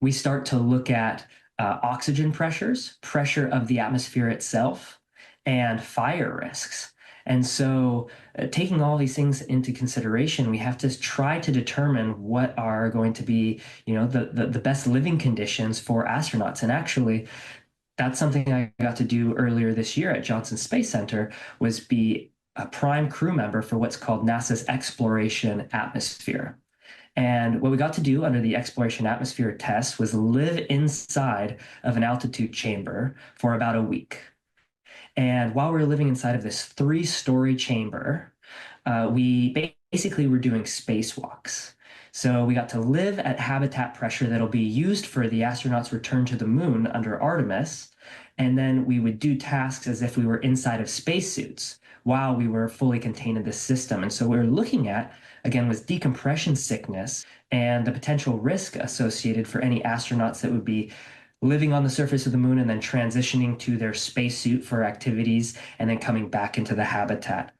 we start to look at oxygen pressures, pressure of the atmosphere itself, and fire risks. And so taking all these things into consideration, we have to try to determine what are going to be, the best living conditions for astronauts. And actually, that's something I got to do earlier this year at Johnson Space Center, was be a prime crew member for what's called NASA's Exploration Atmosphere. And what we got to do under the Exploration Atmosphere test was live inside of an altitude chamber for about a week. And while we were living inside of this 3-story chamber, we basically were doing spacewalks. So we got to live at habitat pressure that'll be used for the astronauts' return to the moon under Artemis. And then we would do tasks as if we were inside of spacesuits while we were fully contained in this system. And so what we were looking at, again, was decompression sickness and the potential risk associated for any astronauts that would be living on the surface of the moon and then transitioning to their spacesuit for activities and then coming back into the habitat.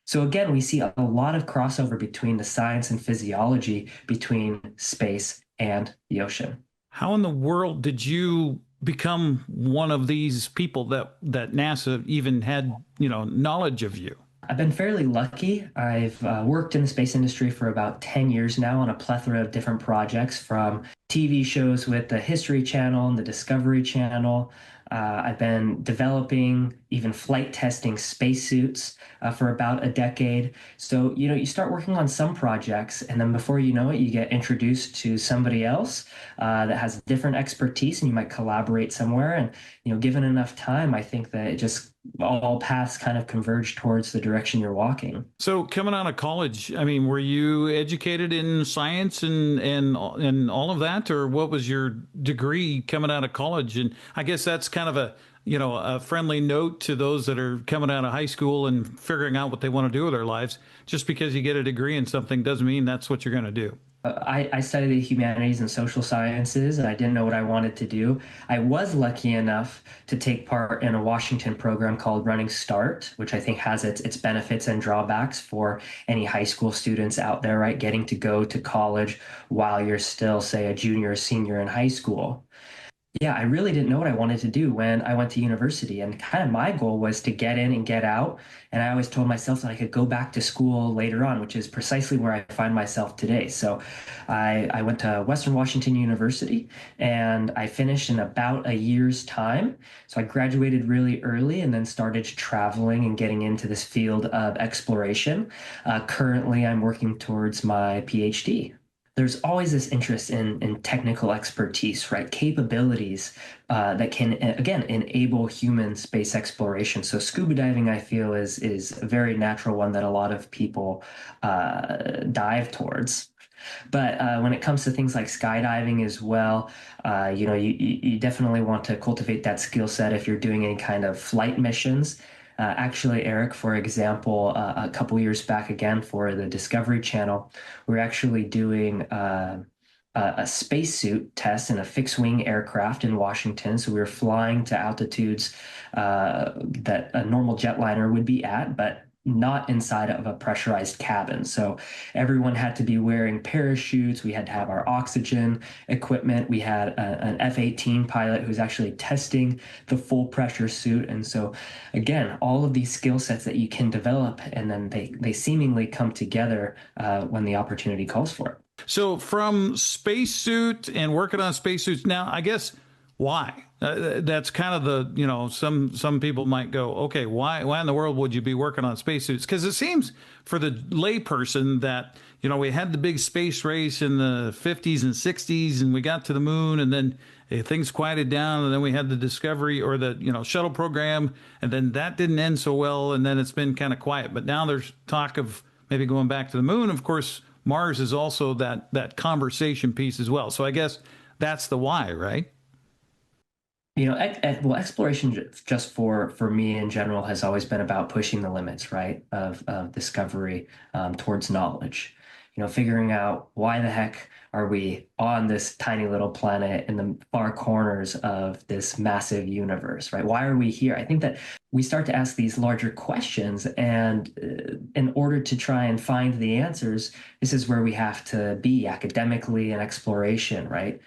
So again, we see a lot of crossover between the science and physiology between space and the ocean. How in the world did you become one of these people that NASA even had, knowledge of you? I've been fairly lucky. I've worked in the space industry for about 10 years now on a plethora of different projects, from TV shows with the History Channel and the Discovery Channel. I've been developing, even flight testing spacesuits for about a decade. So, you start working on some projects, and then before you know it, you get introduced to somebody else that has different expertise, and you might collaborate somewhere. And, given enough time, I think that it just all paths kind of converge towards the direction you're walking. So coming out of college, I mean, were you educated in science and all of that, or what was your degree coming out of college? And I guess that's kind of a friendly note to those that are coming out of high school and figuring out what they want to do with their lives. Just because you get a degree in something doesn't mean that's what you're going to do. I studied the humanities and social sciences, and I didn't know what I wanted to do. I was lucky enough to take part in a Washington program called Running Start, which I think has its benefits and drawbacks for any high school students out there, right? Getting to go to college while you're still, say, a junior or senior in high school. Yeah, I really didn't know what I wanted to do when I went to university, and kind of my goal was to get in and get out. And I always told myself that I could go back to school later on, which is precisely where I find myself today. So I went to Western Washington University, and I finished in about a year's time. So I graduated really early and then started traveling and getting into this field of exploration. Currently, I'm working towards my PhD. there's always this interest in technical expertise, right? Capabilities that can, again, enable human space exploration. So scuba diving, I feel, is a very natural one that a lot of people dive towards. But when it comes to things like skydiving as well, you definitely want to cultivate that skill set if you're doing any kind of flight missions. Actually, Eric, for example, a couple years back, again, for the Discovery Channel, we're actually doing a spacesuit test in a fixed-wing aircraft in Washington. So we were flying to altitudes that a normal jetliner would be at, but not inside of a pressurized cabin. So everyone had to be wearing parachutes. We had to have our oxygen equipment. We had an F-18 pilot who's actually testing the full pressure suit. And so, again, all of these skill sets that you can develop, and then they seemingly come together when the opportunity calls for it. So from spacesuit and working on spacesuits now, I guess, why? That's kind of the, some people might go, okay, why in the world would you be working on spacesuits? Because it seems for the layperson that, we had the big space race in the 50s and 60s, and we got to the moon, and then things quieted down, and then we had the Discovery or the, shuttle program, and then that didn't end so well, and then it's been kind of quiet. But now there's talk of maybe going back to the moon. Of course, Mars is also that conversation piece as well. So I guess that's the why, right? Well, exploration just for me in general has always been about pushing the limits, right, of discovery towards knowledge. Figuring out why the heck are we on this tiny little planet in the far corners of this massive universe, right? Why are we here? I think that we start to ask these larger questions, and in order to try and find the answers, this is where we have to be academically and exploration, right?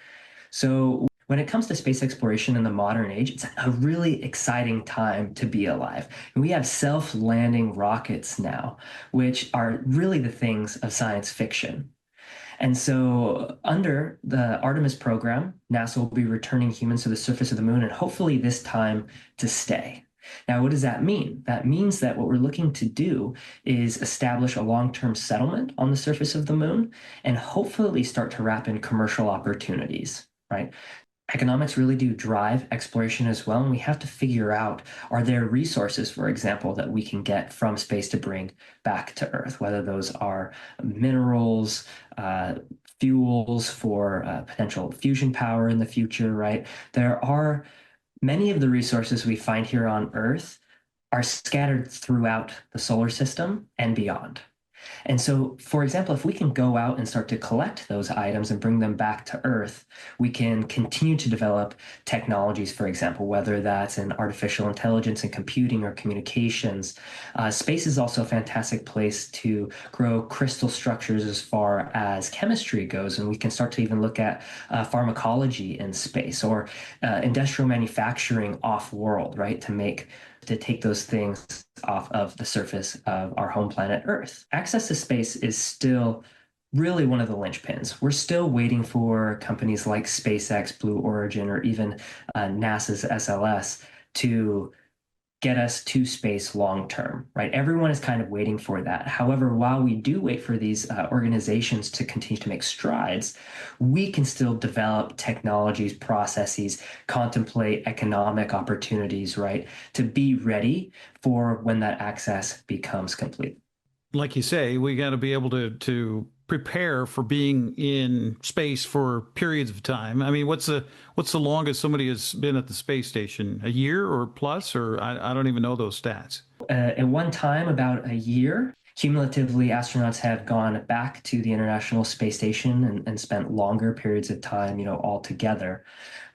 So when it comes to space exploration in the modern age, it's a really exciting time to be alive. And we have self-landing rockets now, which are really the things of science fiction. And so under the Artemis program, NASA will be returning humans to the surface of the moon, and hopefully this time to stay. Now, what does that mean? That means that what we're looking to do is establish a long-term settlement on the surface of the moon and hopefully start to wrap in commercial opportunities, right? Economics really do drive exploration as well, and we have to figure out, are there resources, for example, that we can get from space to bring back to Earth, whether those are minerals, fuels for potential fusion power in the future, right? There are many of the resources we find here on Earth are scattered throughout the solar system and beyond. And so, for example, if we can go out and start to collect those items and bring them back to Earth, we can continue to develop technologies, for example, whether that's in artificial intelligence and computing or communications. Space is also a fantastic place to grow crystal structures as far as chemistry goes, and we can start to even look at pharmacology in space, or industrial manufacturing off-world, right, to take those things off of the surface of our home planet Earth. Access to space is still really one of the linchpins. We're still waiting for companies like SpaceX, Blue Origin, or even NASA's SLS to get us to space long term, right? Everyone is kind of waiting for that. However, while we do wait for these organizations to continue to make strides, we can still develop technologies, processes, contemplate economic opportunities, right, to be ready for when that access becomes complete. Like you say, we got to be able to prepare for being in space for periods of time. I mean, what's the longest somebody has been at the space station? A year or plus, or I don't even know those stats. At one time, about a year. Cumulatively, astronauts have gone back to the International Space Station and spent longer periods of time, all together.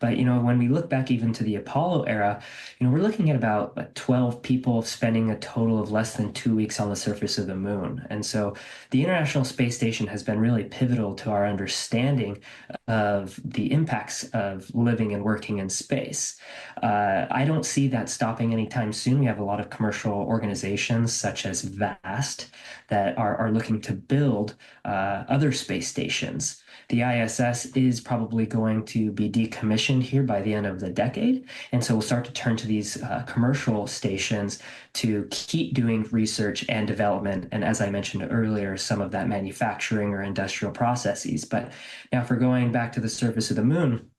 But, when we look back even to the Apollo era, we're looking at about 12 people spending a total of less than 2 weeks on the surface of the moon. And so the International Space Station has been really pivotal to our understanding of the impacts of living and working in space. I don't see that stopping anytime soon. We have a lot of commercial organizations such as VAST government that are looking to build other space stations. The ISS is probably going to be decommissioned here by the end of the decade. And so we'll start to turn to these commercial stations to keep doing research and development. And as I mentioned earlier, some of that manufacturing or industrial processes. But now if we're going back to the surface of the moon,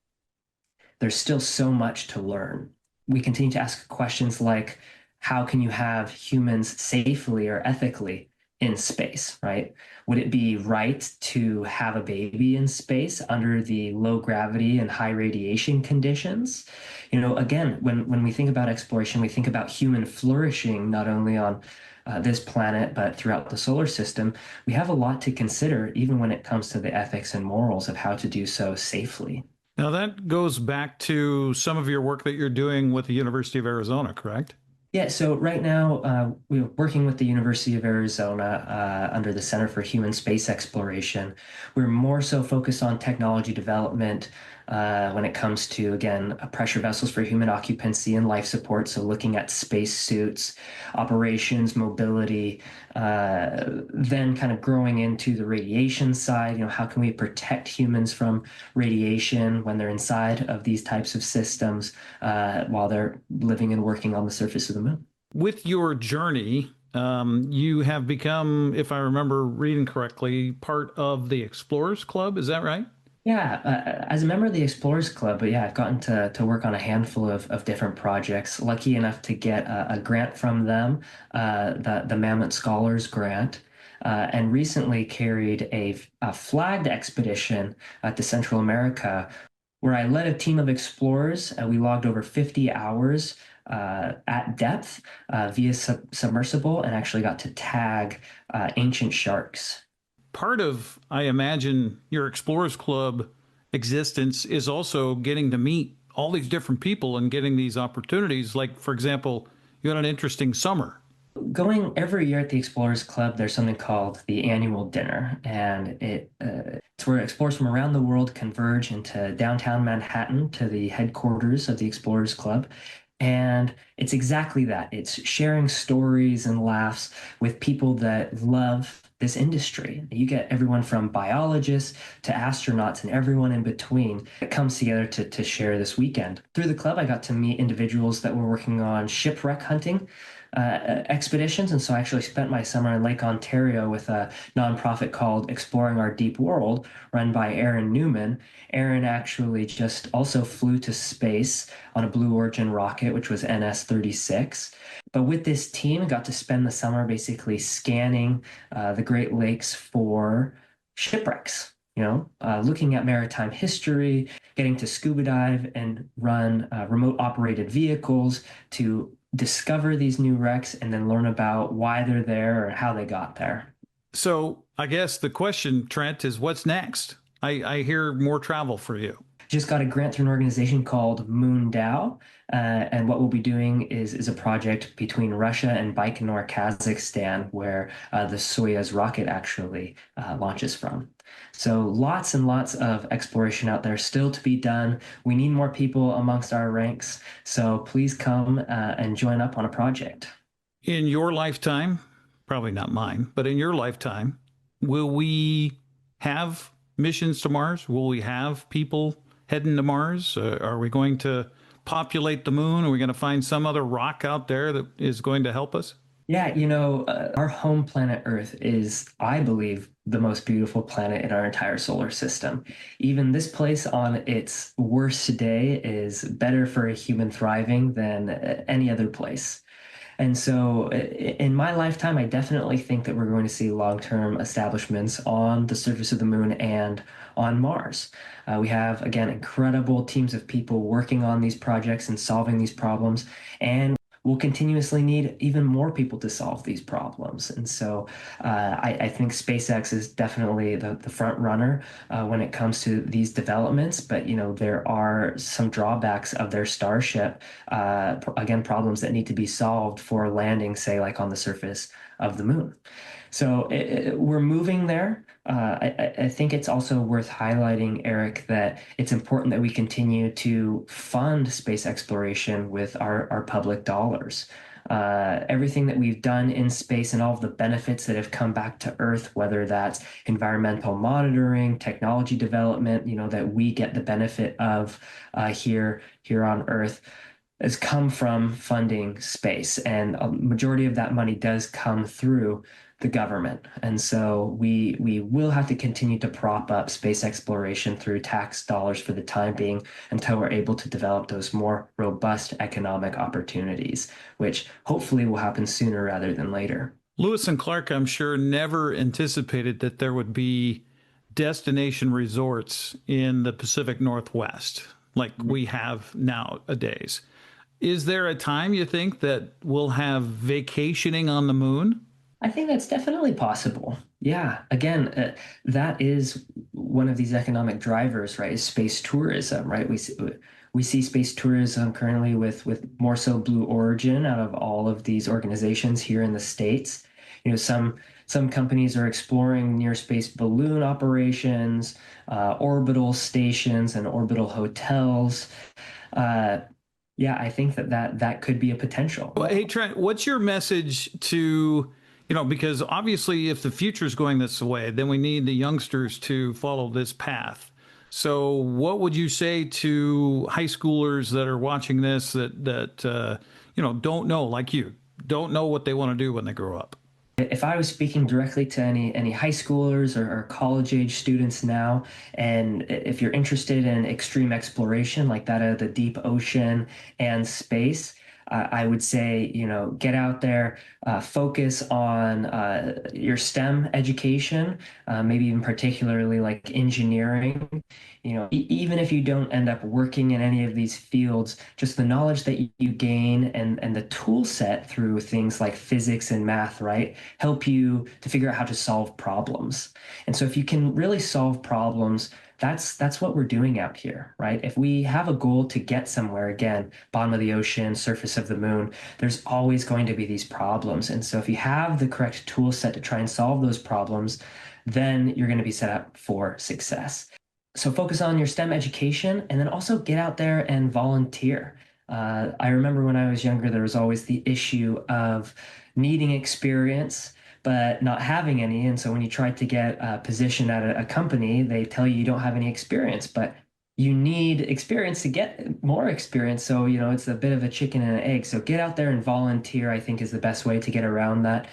there's still so much to learn. We continue to ask questions like, how can you have humans safely or ethically in space, right? Would it be right to have a baby in space under the low gravity and high radiation conditions? You know, again, when we think about exploration, we think about human flourishing, not only on this planet, but throughout the solar system. We have a lot to consider, even when it comes to the ethics and morals of how to do so safely. Now, that goes back to some of your work that you're doing with the University of Arizona, correct? Yeah, so right now we're working with the University of Arizona under the Center for Human Space Exploration. We're more so focused on technology development when it comes to, again, pressure vessels for human occupancy and life support. So looking at space suits, operations, mobility, then kind of growing into the radiation side. You know, how can we protect humans from radiation when they're inside of these types of systems while they're living and working on the surface of the moon? With your journey, you have become, if I remember reading correctly, part of the Explorers Club. Is that right? Yeah, as a member of the Explorers Club, but yeah, I've gotten to work on a handful of different projects. Lucky enough to get a grant from them, the Mammoth Scholars Grant, and recently carried a flagged expedition to Central America, where I led a team of explorers. We logged over 50 hours at depth via submersible, and actually got to tag ancient sharks. Part of, I imagine, your Explorers Club existence is also getting to meet all these different people and getting these opportunities. Like, for example, you had an interesting summer. Going every year at the Explorers Club, there's something called the annual dinner, and it's where explorers from around the world converge into downtown Manhattan to the headquarters of the Explorers Club. And it's exactly that. It's sharing stories and laughs with people that love this industry. You get everyone from biologists to astronauts and everyone in between that comes together to share this weekend. Through the club, I got to meet individuals that were working on shipwreck hunting expeditions. And so I actually spent my summer in Lake Ontario with a nonprofit called Exploring Our Deep World, run by Aaron Newman. Aaron actually just also flew to space on a Blue Origin rocket, which was NS-36. But with this team, I got to spend the summer basically scanning the Great Lakes for shipwrecks, you know, looking at maritime history, getting to scuba dive and run remote operated vehicles to discover these new wrecks and then learn about why they're there or how they got there. So I guess the question, Trent, is what's next? I hear more travel for you. Just got a grant through an organization called MoonDAO. And what we'll be doing is a project between Russia and Baikonur, Kazakhstan, where the Soyuz rocket actually launches from. So lots and lots of exploration out there still to be done. We need more people amongst our ranks. So please come and join up on a project. In your lifetime, probably not mine, but in your lifetime, will we have missions to Mars? Will we have people heading to Mars? Are we going to populate the moon? Are we going to find some other rock out there that is going to help us? Yeah, you know, our home planet Earth is, I believe, the most beautiful planet in our entire solar system. Even this place on its worst day is better for a human thriving than any other place. And so in my lifetime, I definitely think that we're going to see long-term establishments on the surface of the moon and on Mars. We have, again, incredible teams of people working on these projects and solving these problems, and we'll continuously need even more people to solve these problems. And so I think SpaceX is definitely the front runner when it comes to these developments. But, you know, there are some drawbacks of their Starship, again, problems that need to be solved for landing, say, like on the surface of the moon. So we're moving there. I think it's also worth highlighting, Eric, that it's important that we continue to fund space exploration with our public dollars. everything that we've done in space and all of the benefits that have come back to Earth, whether that's environmental monitoring, technology development, that we get the benefit of here on Earth, has come from funding space. And a majority of that money does come through the government. And so we will have to continue to prop up space exploration through tax dollars for the time being until we're able to develop those more robust economic opportunities, which hopefully will happen sooner rather than later. Lewis and Clark, I'm sure, never anticipated that there would be destination resorts in the Pacific Northwest like we have nowadays. Is there a time you think that we'll have vacationing on the moon? I think that's definitely possible. Yeah. Again, that is one of these economic drivers, right? Is space tourism, right? We see space tourism currently with more so Blue Origin out of all of these organizations here in the States. Some companies are exploring near space balloon operations, orbital stations, and orbital hotels. Yeah, I think that could be a potential. Well, hey, Trent, what's your message to, because obviously if the future is going this way, then we need the youngsters to follow this path. So what would you say to high schoolers that are watching this that don't know, like you, don't know what they want to do when they grow up? If I was speaking directly to any high schoolers or college-age students now, and if you're interested in extreme exploration like that of the deep ocean and space, I would say, get out there, focus on your STEM education, maybe even particularly like engineering. Even if you don't end up working in any of these fields, just the knowledge that you gain and the tool set through things like physics and math, right, help you to figure out how to solve problems. And so if you can really solve problems, that's what we're doing out here, right? If we have a goal to get somewhere, again, bottom of the ocean, surface of the moon, there's always going to be these problems. And so if you have the correct tool set to try and solve those problems, then you're going to be set up for success. So focus on your STEM education, and then also get out there and volunteer. I remember when I was younger, there was always the issue of needing experience but not having any. And so when you try to get a position at a company, they tell you don't have any experience, but you need experience to get more experience. So, it's a bit of a chicken and an egg. So get out there and volunteer, I think, is the best way to get around that.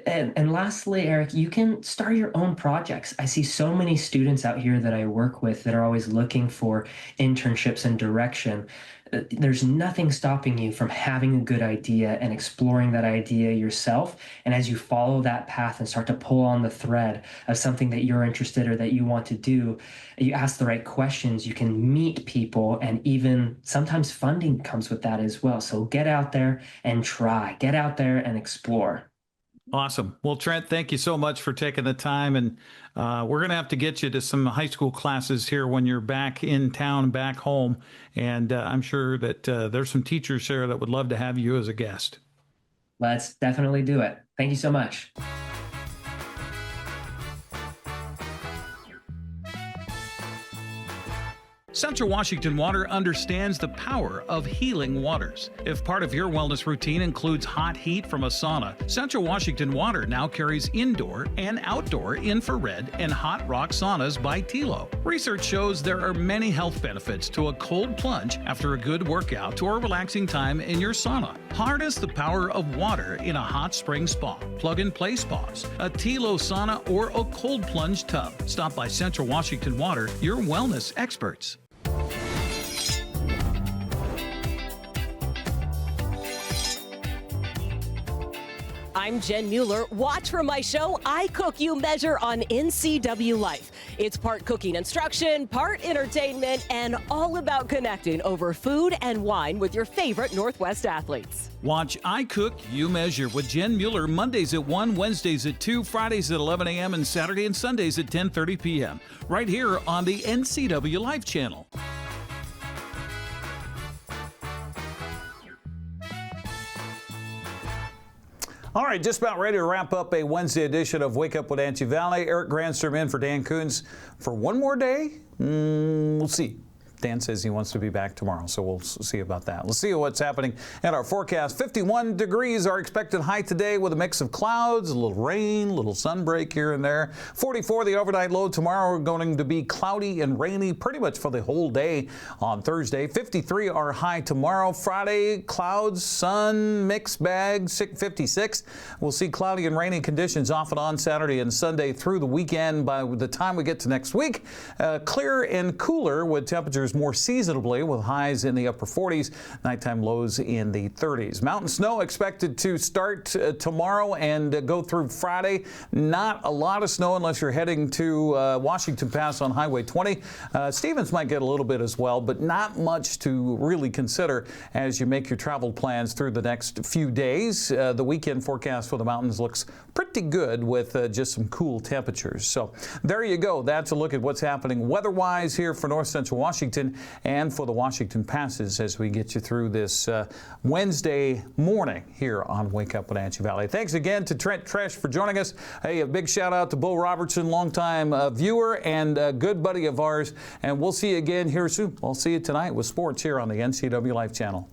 And lastly, Eric, you can start your own projects. I see so many students out here that I work with that are always looking for internships and direction. There's nothing stopping you from having a good idea and exploring that idea yourself. And as you follow that path and start to pull on the thread of something that you're interested or that you want to do, you ask the right questions, you can meet people, and even sometimes funding comes with that as well. So get out there and try. Get out there and explore. Awesome. Well, Trent, thank you so much for taking the time. And we're going to have to get you to some high school classes here when you're back in town, back home. And I'm sure that there's some teachers there that would love to have you as a guest. Let's definitely do it. Thank you so much. Central Washington Water understands the power of healing waters. If part of your wellness routine includes hot heat from a sauna, Central Washington Water now carries indoor and outdoor infrared and hot rock saunas by Tilo. Research shows there are many health benefits to a cold plunge after a good workout or relaxing time in your sauna. Harness the power of water in a hot spring spa, plug-and-play spas, a Tilo sauna, or a cold plunge tub. Stop by Central Washington Water, your wellness experts. I'm Jen Mueller. Watch for my show, I Cook, You Measure on NCW Life. It's part cooking instruction, part entertainment, and all about connecting over food and wine with your favorite Northwest athletes. Watch I Cook, You Measure with Jen Mueller Mondays at 1, Wednesdays at 2, Fridays at 11 a.m., and Saturday and Sundays at 10:30 p.m. right here on the NCW Life channel. All right, just about ready to wrap up a Wednesday edition of Wake Up Wenatchee Valley. Eric Granstrom in for Dan Coons for one more day. We'll see. Dan says he wants to be back tomorrow, so we'll see about that. Let's see what's happening in our forecast. 51 degrees are expected high today with a mix of clouds, a little rain, a little sun break here and there. 44 the overnight low tomorrow, going to be cloudy and rainy pretty much for the whole day on Thursday. 53 our high tomorrow. Friday, clouds, sun, mixed bag, 56. We'll see cloudy and rainy conditions off and on Saturday and Sunday through the weekend. By the time we get to next week, clear and cooler with temperatures more seasonably with highs in the upper 40s, nighttime lows in the 30s. Mountain snow expected to start tomorrow and go through Friday. Not a lot of snow unless you're heading to Washington Pass on Highway 20. Stevens might get a little bit as well, but not much to really consider as you make your travel plans through the next few days. The weekend forecast for the mountains looks pretty good with just some cool temperatures. So there you go. That's a look at what's happening weather-wise here for north central Washington and for the Washington Passes as we get you through this Wednesday morning here on Wake Up Wenatchee Valley. Thanks again to Trent Tresch for joining us. Hey, a big shout out to Bo Robertson, longtime viewer and a good buddy of ours. And we'll see you again here soon. We'll see you tonight with sports here on the NCW Life Channel.